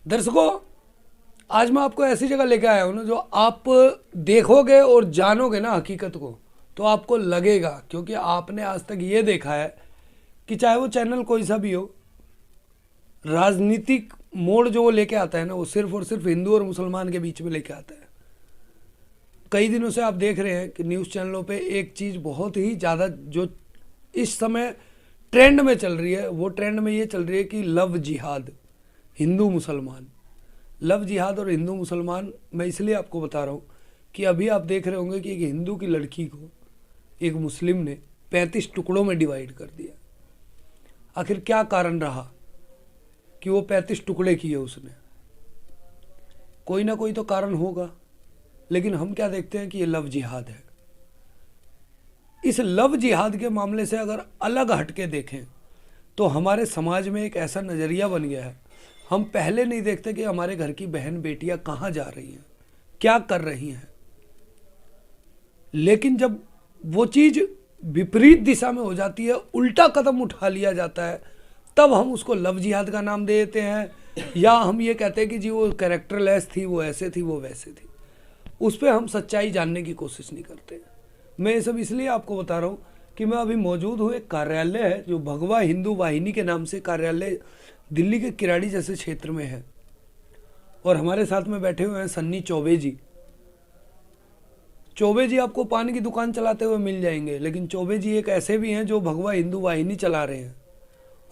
दर्शकों, आज मैं आपको ऐसी जगह लेके आया हूँ ना, जो आप देखोगे और जानोगे ना हकीकत को, तो आपको लगेगा, क्योंकि आपने आज तक ये देखा है कि चाहे वो चैनल कोई सा भी हो, राजनीतिक मोड़ जो वो लेके आता है ना, वो सिर्फ और सिर्फ हिंदू और मुसलमान के बीच में लेके आता है। कई दिनों से आप देख रहे हैं कि न्यूज़ चैनलों पे एक चीज़ बहुत ही ज़्यादा जो इस समय ट्रेंड में चल रही है, वो ट्रेंड में ये चल रही है कि लव जिहाद, हिंदू मुसलमान। लव जिहाद और हिंदू मुसलमान मैं इसलिए आपको बता रहा हूँ कि अभी आप देख रहे होंगे कि एक हिंदू की लड़की को एक मुस्लिम ने 35 टुकड़ों में डिवाइड कर दिया। आखिर क्या कारण रहा कि वो 35 टुकड़े किए उसने? कोई ना कोई तो कारण होगा, लेकिन हम क्या देखते हैं कि ये लव जिहाद है। इस लव जिहाद के मामले से अगर अलग हटके देखें तो हमारे समाज में एक ऐसा नज़रिया बन गया है, हम पहले नहीं देखते कि हमारे घर की बहन बेटियां कहाँ जा रही हैं, क्या कर रही हैं, लेकिन जब वो चीज़ विपरीत दिशा में हो जाती है, उल्टा कदम उठा लिया जाता है, तब हम उसको लव जिहाद का नाम दे देते हैं, या हम ये कहते हैं कि जी वो कैरेक्टरलेस थी, वो ऐसे थी, वो वैसे थी। उस पर हम सच्चाई जानने की कोशिश नहीं करते। मैं ये सब इसलिए आपको बता रहा हूँ कि मैं अभी मौजूद हूँ, एक कार्यालय है जो भगवा हिंदू वाहिनी के नाम से कार्यालय दिल्ली के किराड़ी जैसे क्षेत्र में है, और हमारे साथ में बैठे हुए हैं सन्नी चौबे जी। चौबे जी आपको पान की दुकान चलाते हुए मिल जाएंगे, लेकिन चौबे जी एक ऐसे भी हैं जो भगवा हिंदू वाहिनी चला रहे हैं।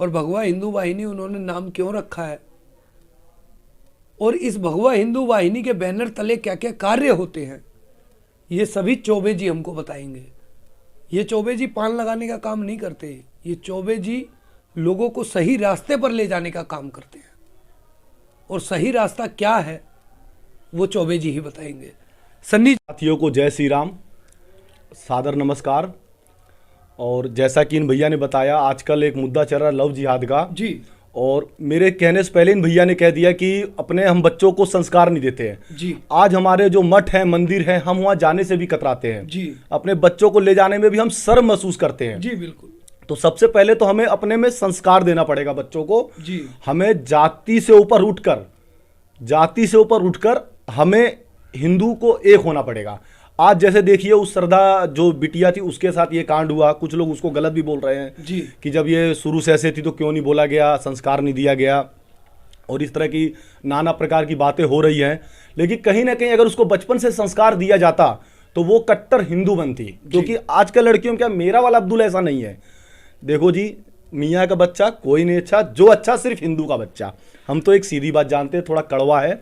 और भगवा हिंदू वाहिनी उन्होंने नाम क्यों रखा है, और इस भगवा हिंदू वाहिनी के बैनर तले क्या क्या कार्य होते हैं, ये सभी चौबे जी हमको बताएंगे। ये चौबे जी पान लगाने का काम नहीं करते, ये चौबे जी लोगों को सही रास्ते पर ले जाने का काम करते हैं, और सही रास्ता क्या है वो चौबे जी ही बताएंगे। सन्नी साथियों को जय श्री राम, सादर नमस्कार। और जैसा कि इन भैया ने बताया, आजकल एक मुद्दा चल रहा है लव जिहाद का जी और मेरे कहने से पहले इन भैया ने कह दिया कि अपने हम बच्चों को संस्कार नहीं देते हैं जी। आज हमारे जो मठ है, मंदिर है, हम वहाँ जाने से भी कतराते हैं जी। अपने बच्चों को ले जाने में भी हम शर्म महसूस करते हैं जी बिल्कुल। तो सबसे पहले तो हमें अपने में संस्कार देना पड़ेगा बच्चों को। जी। हमें जाति से ऊपर उठकर हमें हिंदू को एक होना पड़ेगा। आज जैसे देखिए, उस श्रद्धा जो बिटिया थी उसके साथ ये कांड हुआ, कुछ लोग उसको गलत भी बोल रहे हैं जी। कि जब ये शुरू से ऐसे थी तो क्यों नहीं बोला गया, संस्कार नहीं दिया गया, और इस तरह की नाना प्रकार की बातें हो रही हैं। लेकिन कहीं ना कहीं अगर उसको बचपन से संस्कार दिया जाता तो वो कट्टर हिंदू बनती, क्योंकि आजकल लड़कियों में क्या, मेरा वाला अब्दुल ऐसा नहीं है। देखो जी, मियाँ का बच्चा कोई नहीं अच्छा, जो अच्छा सिर्फ हिंदू का बच्चा। हम तो एक सीधी बात जानते हैं, थोड़ा कड़वा है,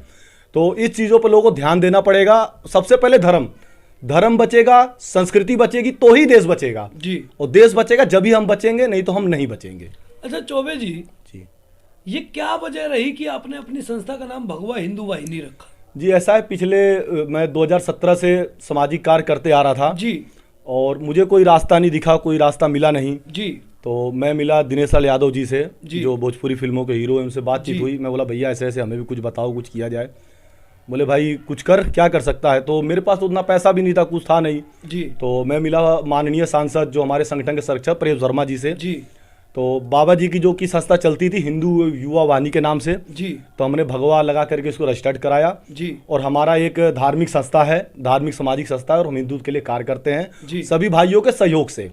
तो इस चीज़ों पर लोगों को ध्यान देना पड़ेगा। सबसे पहले धर्म बचेगा, संस्कृति बचेगी तो ही देश बचेगा जी। और देश बचेगा जब ही हम बचेंगे, नहीं तो हम नहीं बचेंगे। अच्छा चौबे जी, जी ये क्या वजह रही कि आपने अपनी संस्था का नाम भगवा हिंदू वाहिनी रखा? जी, ऐसा है, मैं 2017 से सामाजिक कार्य करते आ रहा था जी। और मुझे कोई रास्ता नहीं दिखा, कोई रास्ता मिला नहीं जी। तो मैं मिला दिनेश लाल यादव जी से, जी। जो भोजपुरी फिल्मों के हीरो हैं, उनसे बातचीत हुई। मैं बोला भैया ऐसे ऐसे हमें भी कुछ बताओ, कुछ किया जाए। बोले भाई कुछ कर, क्या कर सकता है। तो मेरे पास तो उतना पैसा भी नहीं था, कुछ था नहीं जी। तो मैं मिला माननीय सांसद जो हमारे संगठन के संरक्षक प्रेम वर्मा जी से। जी। तो बाबा जी की जो कि संस्था चलती थी हिंदू युवा वाहिनी के नाम से, जी। तो हमने भगवा लगा करके इसको रजिस्टर्ड कराया। जी। और हमारा एक धार्मिक संस्था है, धार्मिक सामाजिक संस्था है, और हम हिंदू के लिए कार्य करते हैं जी। सभी भाइयों के सहयोग से।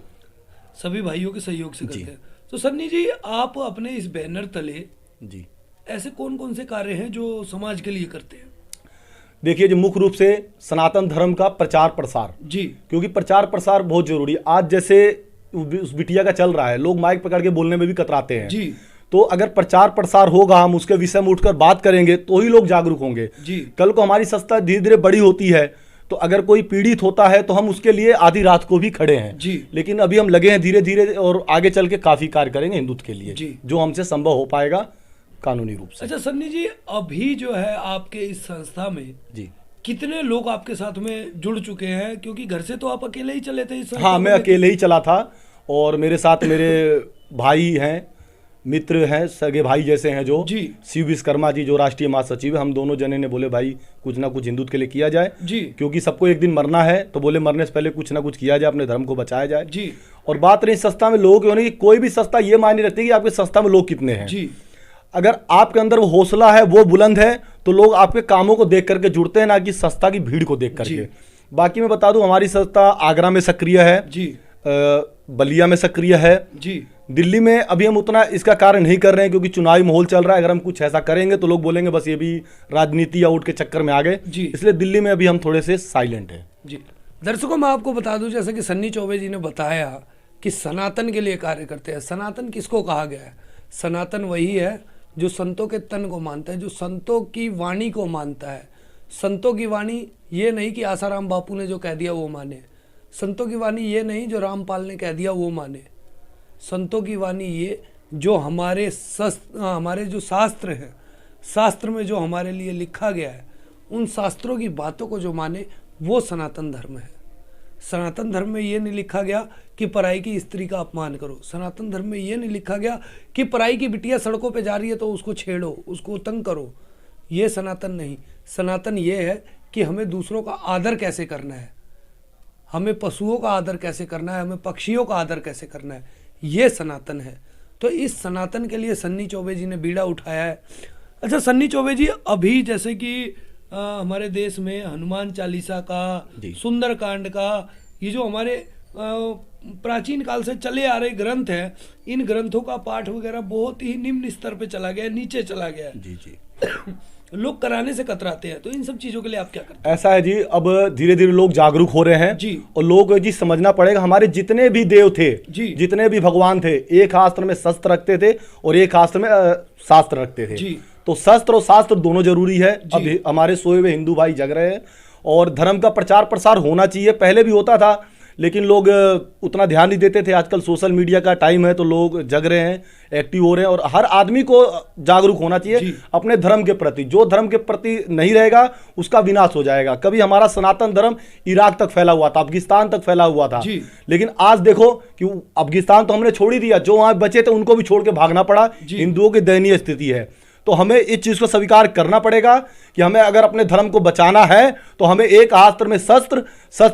सभी भाइयों के सहयोग से करते हैं। तो सन्नी जी, आप अपने इस बैनर तले जी ऐसे कौन कौन से कार्य हैं जो समाज के लिए करते हैं? देखिए जो मुख्य रूप से सनातन धर्म का प्रचार प्रसार, जी। क्योंकि प्रचार प्रसार बहुत जरूरी है। आज जैसे उस बिटिया का चल रहा है, लोग माइक पकड़ के बोलने में भी कतराते हैं। जी। तो अगर प्रचार प्रसार होगा, हम उसके विषय में उठकर बात करेंगे तो ही लोग जागरूक होंगे। जी। कल को हमारी संस्था धीरे धीरे बड़ी होती है तो अगर कोई पीड़ित होता है तो हम उसके लिए आधी रात को भी खड़े हैं। जी। लेकिन अभी हम लगे हैं धीरे धीरे, और आगे चल के काफी कार्य करेंगे हिंदुत्व के लिए, जी। जो हमसे संभव हो पाएगा कानूनी रूप से। अच्छा सन्नी जी, अभी जो है आपके इस संस्था में जी कितने लोग आपके साथ में जुड़ चुके हैं? क्योंकि घर से तो आप अकेले ही चले थे इस संस्था हाँ, को मैं लेके? अकेले ही चला था, और मेरे साथ मेरे भाई हैं, मित्र हैं, सगे भाई जैसे हैं, जो जी। शिव विश्वकर्मा जी जो राष्ट्रीय महासचिव है, हम दोनों जने ने बोले भाई कुछ ना कुछ हिंदुत्व के लिए किया जाए। जी। क्योंकि सबको एक दिन मरना है, तो बोले मरने से पहले कुछ ना कुछ किया जाए, अपने धर्म को बचाया जाए। जी। और बात रही संस्था में लोग क्यों नहीं, कोई भी संस्था ये मायने रखती है कि आपकी संस्था में लोग कितने हैं। जी। अगर आपके अंदर वो हौसला है, वो बुलंद है, तो लोग आपके कामों को देख करके जुड़ते हैं, ना कि सत्ता की भीड़ को देख करके। बाकी मैं बता दूं, हमारी सत्ता आगरा में सक्रिय है जी, बलिया में सक्रिय है जी, दिल्ली में अभी हम उतना इसका कार्य नहीं कर रहे हैं क्योंकि चुनावी माहौल चल रहा है। अगर हम कुछ ऐसा करेंगे तो लोग बोलेंगे बस ये भी राजनीति या वोट के चक्कर में आ गए, इसलिए दिल्ली में अभी हम थोड़े से साइलेंट हैं। जी दर्शकों, मैं आपको बता दूं, जैसे कि सन्नी चौबे जी ने बताया कि सनातन के लिए कार्य करते हैं। सनातन किसको कहा गया है? सनातन वही है जो संतों के तन को मानता है, जो संतों की वाणी को मानता है। संतों की वाणी ये नहीं कि आसाराम बापू ने जो कह दिया वो माने। संतों की वाणी ये नहीं जो रामपाल ने कह दिया वो माने। संतों की वाणी ये जो हमारे जो शास्त्र हैं, शास्त्र में जो हमारे लिए लिखा गया है, उन शास्त्रों की बातों को जो माने, वो सनातन धर्म है। सनातन धर्म में ये नहीं लिखा गया कि पराई की स्त्री का अपमान करो। सनातन धर्म में ये नहीं लिखा गया कि पराई की बिटिया सड़कों पे जा रही है तो उसको छेड़ो, उसको तंग करो। ये सनातन नहीं। सनातन ये है कि हमें दूसरों का आदर कैसे करना है, हमें पशुओं का आदर कैसे करना है, हमें पक्षियों का आदर कैसे करना है, ये सनातन है। तो इस सनातन के लिए सन्नी चौबे जी ने बीड़ा उठाया है। अच्छा सन्नी चौबे जी, अभी जैसे कि हमारे देश में हनुमान चालीसा का, सुंदरकांड का, ये जो हमारे प्राचीन काल से चले आ रहे ग्रंथ हैं, इन ग्रंथों का पाठ वगैरह बहुत ही निम्न स्तर पे चला गया है, नीचे चला गया है। जी लोग कराने से कतराते हैं। तो इन सब चीजों के लिए आप क्या करते हैं? ऐसा है जी, अब धीरे धीरे लोग जागरूक हो रहे हैं जी, और लोग जी समझना पड़ेगा, हमारे जितने भी देव थे जी, जितने भी भगवान थे, एक हाथ में शस्त्र रखते थे और एक हाथ में शास्त्र रखते थे जी। तो शस्त्र और शास्त्र दोनों जरूरी है। अब हमारे सोए हुए हिंदू भाई जग रहे हैं और धर्म का प्रचार प्रसार होना चाहिए। पहले भी होता था लेकिन लोग उतना ध्यान नहीं देते थे। आजकल सोशल मीडिया का टाइम है तो लोग जग रहे हैं, एक्टिव हो रहे हैं और हर आदमी को जागरूक होना चाहिए अपने धर्म के प्रति। जो धर्म के प्रति नहीं रहेगा उसका विनाश हो जाएगा। कभी हमारा सनातन धर्म इराक तक फैला हुआ था, अफगानिस्तान तक फैला हुआ था, लेकिन आज देखो कि अफगानिस्तान तो हमने छोड़ ही दिया, जो वहां बचे थे उनको भी छोड़ के भागना पड़ा। हिंदुओं की दयनीय स्थिति है। तो हमें इस चीज को स्वीकार करना पड़ेगा कि हमें अगर अपने धर्म को बचाना है तो हमें एक हाथ में शस्त्र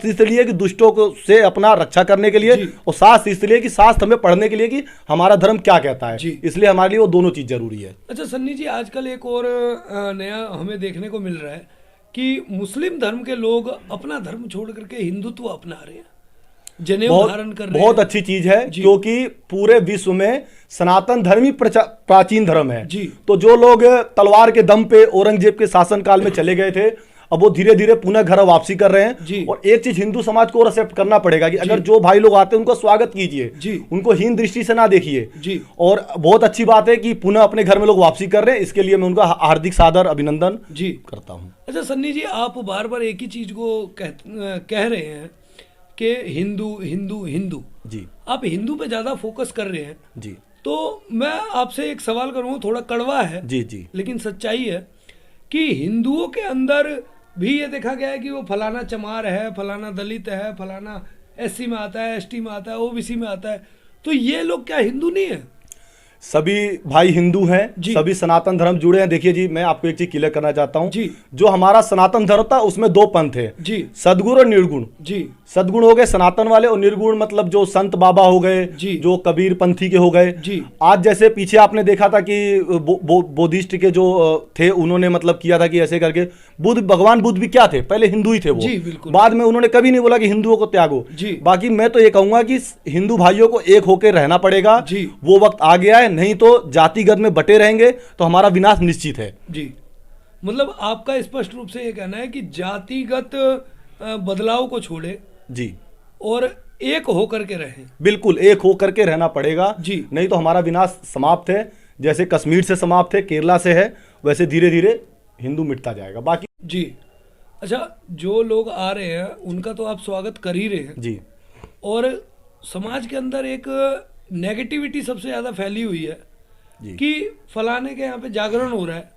इसलिए कि दुष्टों को से अपना रक्षा करने के लिए, और शास्त्र इसलिए कि शास्त्र हमें पढ़ने के लिए कि हमारा धर्म क्या कहता है, इसलिए हमारे लिए वो दोनों चीज जरूरी है। अच्छा सन्नी जी, आजकल एक और नया हमें देखने को मिल रहा है कि मुस्लिम धर्म के लोग अपना धर्म छोड़ करके हिंदुत्व अपना रहे हैं, जनेऊ धारण कर रहे हैं। बहुत अच्छी चीज है क्योंकि पूरे विश्व में सनातन धर्म ही प्राचीन धर्म है। तो जो लोग तलवार के दम पे औरंगजेब के शासनकाल में चले गए थे, अब वो धीरे धीरे पुनः घर वापसी कर रहे हैं। और एक चीज हिंदू समाज को एक्सेप्ट करना पड़ेगा कि अगर जो भाई लोग आते हैं उनको स्वागत कीजिए, उनको हीन दृष्टि से ना देखिए। और बहुत अच्छी बात है कि पुनः अपने घर में लोग वापसी कर रहे हैं, इसके लिए मैं उनका हार्दिक सादर अभिनंदन करता हूँ। अच्छा सन्नी जी, आप बार बार एक ही चीज को कह रहे हैं कि हिंदू हिंदू हिंदू, आप हिंदू पे ज्यादा फोकस कर रहे हैं। तो मैं आपसे एक सवाल करूंगा, थोड़ा कड़वा है लेकिन सच्चाई है कि हिंदुओं के अंदर भी ये देखा गया है कि वो फलाना चमार है, फलाना दलित है, फलाना एससी में आता है, एसटी में आता है, ओबीसी में आता है। तो ये लोग क्या हिंदू नहीं है? सभी भाई हिंदू हैं, सभी सनातन धर्म जुड़े हैं। देखिए जी, मैं आपको एक चीज क्लियर करना चाहता हूं, जो हमारा सनातन धर्म था उसमें दो पंथ है, सद्गुण और निर्गुण। सद्गुण हो गए सनातन वाले और निर्गुण मतलब जो संत बाबा हो गए, जो कबीर पंथी के हो गए। आज जैसे पीछे आपने देखा था कि बुद्धिस्ट के जो थे उन्होंने मतलब किया था कि ऐसे करके भगवान बुद्ध भी क्या थे, पहले हिंदू ही थे वो, बाद में उन्होंने कभी नहीं बोला कि हिंदुओं को त्यागो। बाकी मैं तो ये कहूंगा कि हिंदू भाइयों को एक होकर रहना पड़ेगा। वो वक्त आ गया है, नहीं तो जातिगत में बटे रहेंगे तो हमारा विनाश निश्चित है। मतलब आपका स्पष्ट रूप से ये कहना है कि जातिगत बदलाव को छोड़े और एक होकर के रहें। बिल्कुल एक होकर के रहना पड़ेगा, नहीं तो हमारा विनाश समाप्त है। जैसे कश्मीर से समाप्त है, केरला से है, वैसे धीरे धीरे हिंदू मिटता जाएगा। बाकी अच्छा, जो लोग आ रहे हैं उनका तो आप स्वागत कर ही रहे हैं और समाज के अंदर एक नेगेटिविटी सबसे ज्यादा फैली हुई है कि फलाने के यहाँ पे जागरण हो रहा है,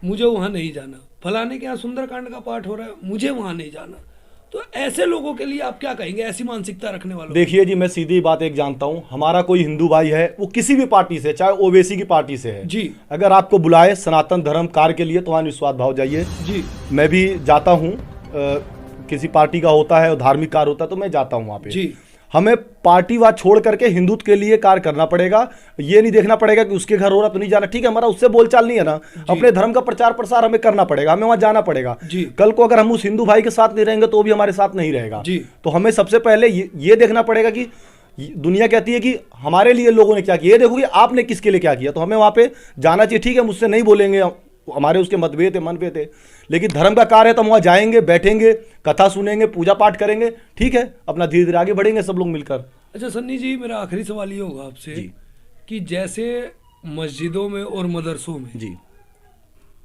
मुझे वहां नहीं जाना, फलाने के यहाँ सुंदरकांड का पाठ हो रहा है, मुझे वहां नहीं जाना। तो ऐसे लोगों के लिए आप क्या कहेंगे, ऐसी मानसिकता रखने वालों? देखिए जी, मैं सीधी बात एक जानता हूं, हमारा कोई हिंदू भाई है, वो किसी भी पार्टी से, चाहे ओबीसी की पार्टी से है, अगर आपको बुलाए सनातन धर्म कार्य के लिए तो वहां निस्वार्थ भाव जाइए। मैं भी जाता हूं, किसी पार्टी का होता है और धार्मिक कार्य होता है तो मैं जाता हूं वहां पे। हमें पार्टीवाद छोड़ करके हिंदुत्व के लिए कार्य करना पड़ेगा। ये नहीं देखना पड़ेगा कि उसके घर हो रहा तो नहीं जाना, ठीक है, हमारा उससे बोलचाल नहीं है ना, अपने धर्म का प्रचार प्रसार हमें करना पड़ेगा, हमें वहां जाना पड़ेगा। कल को अगर हम उस हिंदू भाई के साथ नहीं रहेंगे तो वो भी हमारे साथ नहीं रहेगा। तो हमें सबसे पहले ये देखना पड़ेगा कि दुनिया कहती है कि हमारे लिए लोगों ने क्या किया, ये देखो कि आपने किसके लिए क्या किया, तो हमें वहां पे जाना चाहिए। ठीक है, मुझसे नहीं बोलेंगे, हमारे उसके मतभेद है, मनभेद है, लेकिन धर्म का कार्य है तो हम वहां जाएंगे, बैठेंगे, कथा सुनेंगे, पूजा पाठ करेंगे, ठीक है, अपना धीरे धीरे आगे बढ़ेंगे सब लोग मिलकर। अच्छा सन्नी जी, मेरा आखिरी सवाल ये होगा आपसे कि जैसे मस्जिदों में और मदरसों में जी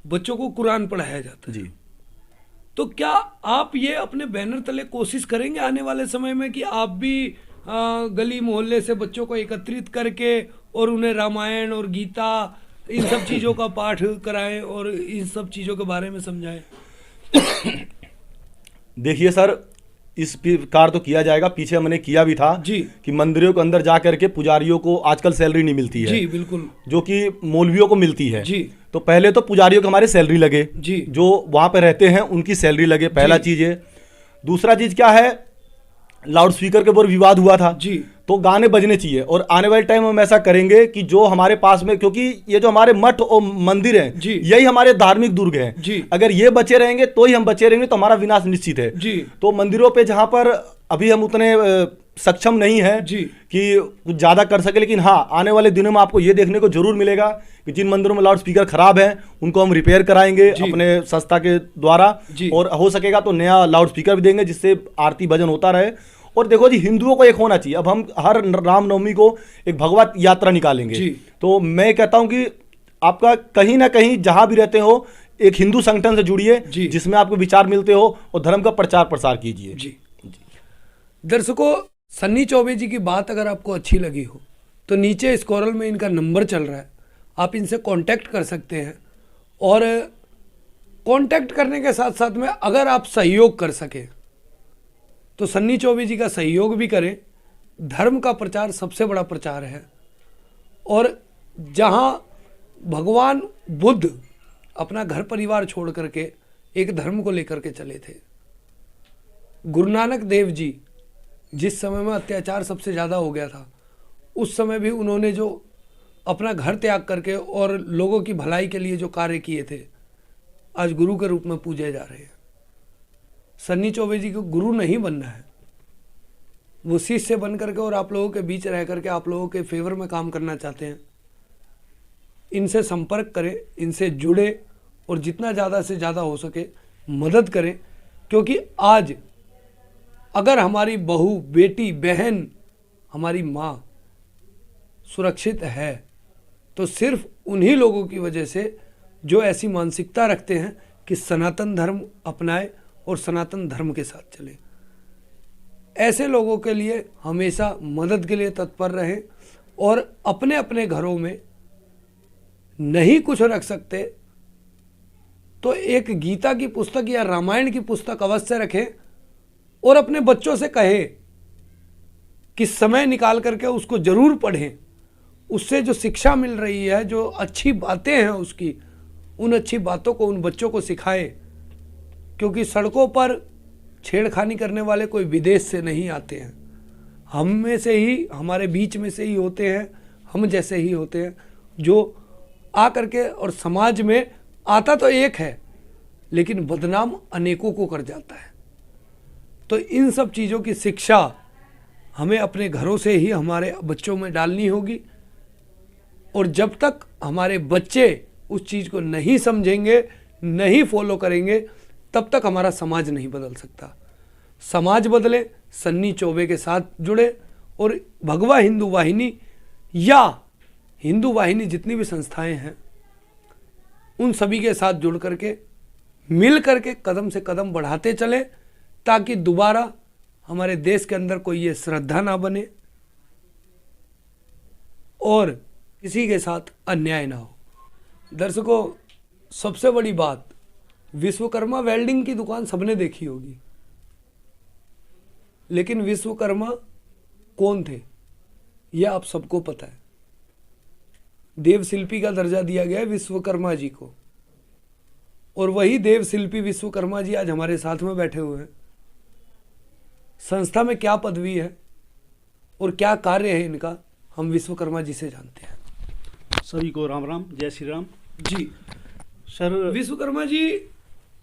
बच्चों को कुरान पढ़ाया जाता है जी, तो क्या आप ये अपने बैनर तले कोशिश करेंगे आने वाले समय में कि आप भी गली मोहल्ले से बच्चों को एकत्रित करके और उन्हें रामायण और गीता इन सब चीज़ों का पाठ कराएं और इन सब चीज़ों के बारे में समझाएं? देखिए सर, इस प्रकार तो किया जाएगा, पीछे हमने किया भी था जी कि मंदिरों के अंदर जा करके पुजारियों को आजकल सैलरी नहीं मिलती है जी, बिल्कुल, जो कि मौलवियों को मिलती है जी। तो पहले तो पुजारियों को हमारे सैलरी लगे जी, जो वहां पे रहते हैं उनकी सैलरी लगे, पहला चीज है। दूसरा चीज क्या है, लाउड स्पीकर के ऊपर विवाद हुआ था जी, तो गाने बजने चाहिए, और आने वाले टाइम में हम ऐसा करेंगे कि जो हमारे पास में, क्योंकि ये जो हमारे मठ और मंदिर हैं जी, यही हमारे धार्मिक दुर्ग हैं जी, अगर ये बचे रहेंगे तो ही हम बचे रहेंगे, तो हमारा विनाश निश्चित है जी, तो मंदिरों पे जहां पर अभी हम उतने सक्षम नहीं है जी, कि कुछ ज्यादा कर सके, लेकिन हाँ आने वाले दिनों में आपको ये देखने को जरूर मिलेगा कि जिन मंदिरों में लाउड स्पीकर खराब है उनको हम रिपेयर कराएंगे अपने संस्था के द्वारा, और हो सकेगा तो नया लाउड स्पीकर भी देंगे जिससे आरती भजन होता रहे। और देखो जी, हिंदुओं को एक होना चाहिए, अब हम हर रामनवमी को एक भगवत यात्रा निकालेंगे, तो मैं कहता हूं कि आपका कहीं ना कहीं जहां भी रहते हो एक हिंदू संगठन से जुड़िए जिसमें आपको विचार मिलते हो और धर्म का प्रचार प्रसार कीजिए। जी। दर्शकों, सन्नी चौबे जी की बात अगर आपको अच्छी लगी हो तो नीचे स्क्रॉल में इनका नंबर चल रहा है, आप इनसे कांटेक्ट कर सकते हैं, और कांटेक्ट करने के साथ साथ में अगर आप सहयोग कर सके तो सन्नी चौबे जी का सहयोग भी करें। धर्म का प्रचार सबसे बड़ा प्रचार है, और जहां भगवान बुद्ध अपना घर परिवार छोड़ करके एक धर्म को लेकर के चले थे, गुरु नानक देव जी जिस समय में अत्याचार सबसे ज़्यादा हो गया था उस समय भी उन्होंने जो अपना घर त्याग करके और लोगों की भलाई के लिए जो कार्य किए थे, आज गुरु के रूप में पूजे जा रहे हैं। सन्नी चौबे जी को गुरु नहीं बनना है, वो शिष्य बन करके और आप लोगों के बीच रह करके आप लोगों के फेवर में काम करना चाहते हैं। इनसे संपर्क करें, इनसे जुड़े और जितना ज़्यादा से ज़्यादा हो सके मदद करें, क्योंकि आज अगर हमारी बहू, बेटी, बहन, हमारी माँ सुरक्षित है तो सिर्फ उन्हीं लोगों की वजह से जो ऐसी मानसिकता रखते हैं कि सनातन धर्म अपनाए और सनातन धर्म के साथ चले। ऐसे लोगों के लिए हमेशा मदद के लिए तत्पर रहें, और अपने अपने घरों में नहीं कुछ रख सकते तो एक गीता की पुस्तक या रामायण की पुस्तक अवश्य रखें, और अपने बच्चों से कहें कि समय निकाल करके उसको जरूर पढ़ें। उससे जो शिक्षा मिल रही है, जो अच्छी बातें हैं उसकी, उन अच्छी बातों को उन बच्चों को सिखाएं, क्योंकि सड़कों पर छेड़खानी करने वाले कोई विदेश से नहीं आते हैं, हम में से ही, हमारे बीच में से ही होते हैं, हम जैसे ही होते हैं, जो आ करके और समाज में आता तो एक है लेकिन बदनाम अनेकों को कर जाता है। तो इन सब चीज़ों की शिक्षा हमें अपने घरों से ही हमारे बच्चों में डालनी होगी, और जब तक हमारे बच्चे उस चीज़ को नहीं समझेंगे, नहीं फॉलो करेंगे, तब तक हमारा समाज नहीं बदल सकता। समाज बदले, सन्नी चौबे के साथ जुड़े, और भगवा हिंदू वाहिनी या हिंदू वाहिनी जितनी भी संस्थाएं हैं उन सभी के साथ जुड़ करके, मिल करके कदम से कदम बढ़ाते चले, ताकि दोबारा हमारे देश के अंदर कोई ये श्रद्धा ना बने और किसी के साथ अन्याय ना हो। दर्शकों, सबसे बड़ी बात, विश्वकर्मा वेल्डिंग की दुकान सबने देखी होगी, लेकिन विश्वकर्मा कौन थे यह आप सबको पता है। देव शिल्पी का दर्जा दिया गया है विश्वकर्मा जी को, और वही देव शिल्पी विश्वकर्मा जी आज हमारे साथ में बैठे हुए हैं। संस्था में क्या पदवी है और क्या कार्य है इनका, हम विश्वकर्मा जी से जानते हैं। सभी को राम राम, जय श्री राम। जी सर, विश्वकर्मा जी,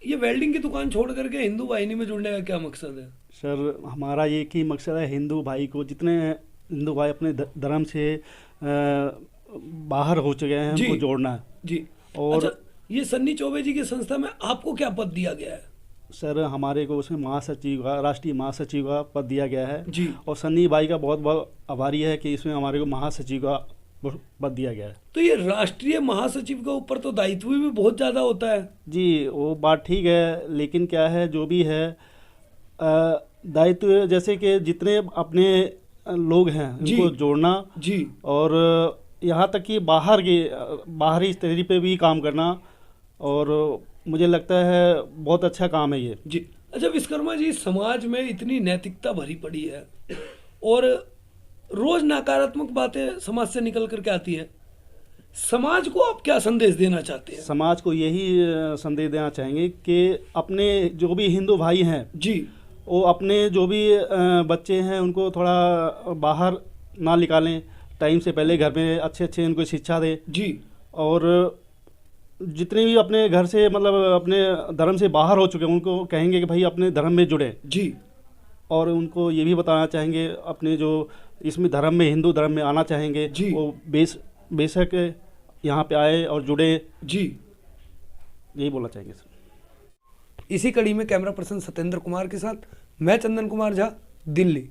ये वेल्डिंग की दुकान छोड़ करके हिंदू वाहिनी में जुड़ने का क्या मकसद है? सर हमारा एक ही मकसद है, हिंदू भाई को, जितने हिंदू भाई अपने धर्म से बाहर हो चुके हैं जी। उनको जोड़ना है। जी। और अच्छा, ये सन्नी चौबे जी की संस्था में आपको क्या पद दिया गया है? सर हमारे को उसमें महासचिव का, राष्ट्रीय महासचिव का पद दिया गया है। जी। और सन्नी भाई का बहुत बहुत आभारी है कि इसमें हमारे को महासचिव का पद दिया गया है। तो ये राष्ट्रीय महासचिव के ऊपर तो दायित्व भी बहुत ज्यादा होता है। जी, वो बात ठीक है, लेकिन क्या है, जो भी है दायित्व, जैसे कि जितने अपने लोग हैं जी। उनको जोड़ना, जी। और यहाँ तक कि बाहरी स्तर पे भी काम करना, और मुझे लगता है बहुत अच्छा काम है ये। जी। अच्छा विश्वकर्मा जी, समाज में इतनी नैतिकता भरी पड़ी है और रोज नकारात्मक बातें समाज से निकल करके आती है, समाज को आप क्या संदेश देना चाहते हैं? समाज को यही संदेश देना चाहेंगे कि अपने जो भी हिंदू भाई हैं, जी। वो अपने जो भी बच्चे हैं उनको थोड़ा बाहर ना निकालें, टाइम से पहले घर में अच्छे अच्छे उनको शिक्षा दें। जी। और जितने भी अपने घर से, मतलब अपने धर्म से बाहर हो चुके हैं, उनको कहेंगे कि भाई अपने धर्म में जुड़े। जी। और उनको ये भी बताना चाहेंगे, अपने जो इसमें धर्म में, हिंदू धर्म में आना चाहेंगे, जी। वो बेशक यहाँ पे आए और जुड़े। जी। यही बोलना चाहेंगे सर। इसी कड़ी में कैमरा पर्सन सत्येंद्र कुमार के साथ मैं चंदन कुमार झा, दिल्ली।